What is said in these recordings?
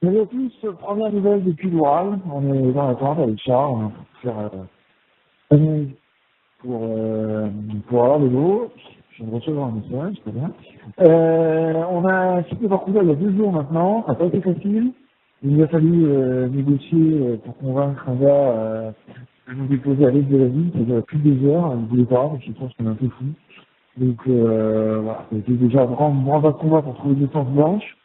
Salut à tous, première nouvelle depuis l'oral. On est dans l'attente avec Charles. On va faire analyse pour avoir le lot. Je viens de recevoir un message, très bien. On a quitté Portugal il y a 2 jours maintenant. Ça n'a pas été facile. Il nous a fallu négocier pour convaincre un gars de nous déposer à l'aide de la ville. Ça a duré plus de 2 heures. Il ne voulait pas, parce qu'il pense qu'on est un peu fou. Donc voilà, ça a été déjà un grand combat pour trouver des temps blanches.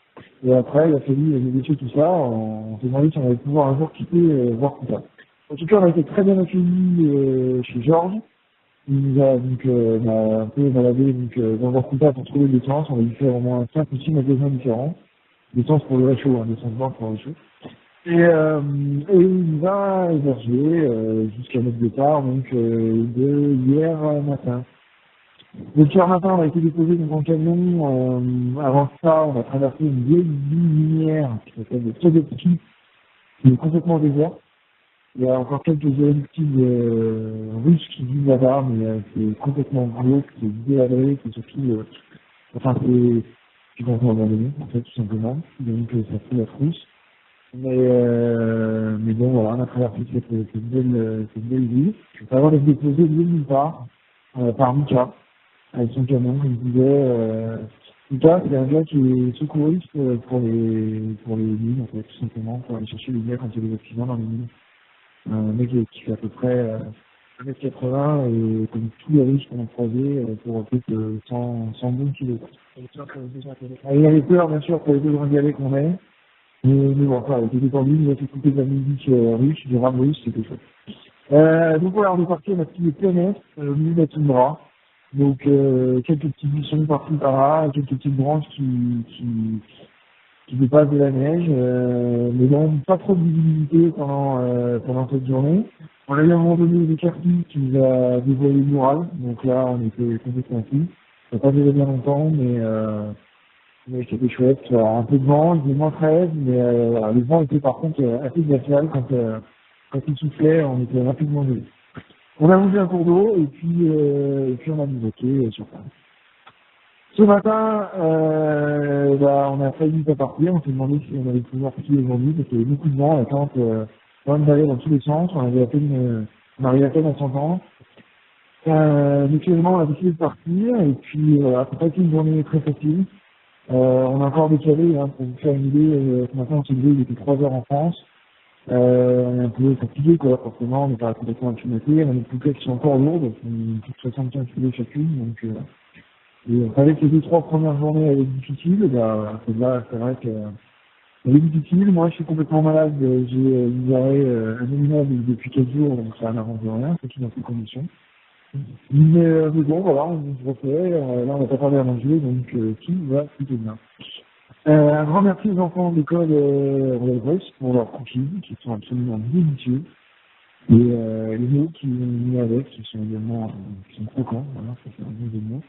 Et après, il a fallu négocier tout ça. On s'est demandé si on allait pouvoir un jour quitter voir tout ça. En tout cas, on a été très bien accueillis chez Georges. Il nous a donc on a un peu baladé dans Vorkuta pour trouver des licences. On a dû faire au moins 5 ou 6 magasins différents. Licences pour le réchaud, hein, licences blanches pour le réchaud. Et il nous a hébergé jusqu'à notre départ, donc de hier matin. Donc hier matin, on a été déposé dans un camion. Avant ça, on a traversé une vieille ligne minière qui s'appelle le Sodetsky, qui est complètement désert. Il y a encore quelques éruptives russes qui vivent là-bas, mais c'est complètement glauque, c'est délabré, c'est surtout, enfin c'est complètement abandonné, en fait, tout simplement. Donc ça fait la frousse. Mais bon, voilà, on a traversé cette belle ville. Avant d'être déposé lieu nulle part, par Mika, avec son camion, il disait, Mika, c'est un gars qui est secouriste pour les mines, en fait, tout simplement, pour aller chercher les gars quand il y a des accidents dans les mines. Un mec qui fait à peu près 1m80 et comme tous les riches qu'on a croisés pour peut-être 100 bons kilos. Il avait peur, bien sûr, pour les 2 grands qu'on est. Mais bon, enfin, il était détendu, il a fait écouter de la musique russe, du rap russe, c'était chouette. Donc voilà, on est parti, on a pris les planètes, au milieu de la toundra. Donc quelques petites buissons par-ci par-là, quelques petites branches qui dépassent de la neige, mais bon, pas trop de visibilité pendant cette journée. On a eu à un moment donné des quartiers qui nous a dévoilé le mural, donc là on était complètement fous. Ça n'a pas duré bien longtemps, mais c'était chouette. Alors, un peu de vent, il faisait moins 13, mais voilà, le vent était par contre assez glacial quand il soufflait, on était rapidement gelé. On a mangé un cours d'eau et puis on a bivouaqué sur place. Ce matin, on a failli pas partir, on s'est demandé si on allait pouvoir partir aujourd'hui parce qu'il y avait beaucoup de vent, la tente quand même d'aller dans tous les sens, on arrivait à peine à s'entendre. Mais finalement on a décidé de partir et puis voilà, c'est pas été une journée très facile. On a encore décalé, hein, pour vous faire une idée, ce matin on s'est levé, il était 3 heures en France. On est un peu fatigué, quoi, forcément, on n'est pas complètement acclimaté, on a des poupées qui sont encore lourdes, qui sont 75 kg chacune, donc et on savait que les 2-3 premières journées allaient être difficiles, c'est vrai que c'est difficile. Moi, je suis complètement malade, j'ai une diarrhée abominable depuis 4 jours, donc ça n'arrange rien, c'est tout dans ces conditions. Mais bon, voilà, on se refait, là on n'a pas parlé à manger, donc tout va plutôt bien. Un grand merci aux enfants de l'école Royal Brest pour leurs cookies, qui sont absolument délicieux, et les mots qui ont mis avec, qui sont également qui sont croquants, voilà, ça fait un bon jeu de mots.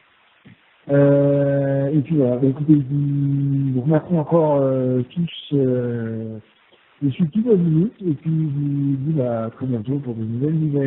Et puis voilà, bah, écoutez, je vous remercie encore tous de suivre toute la minute, et puis je vous dis à très bientôt pour de nouvelles nouvelles.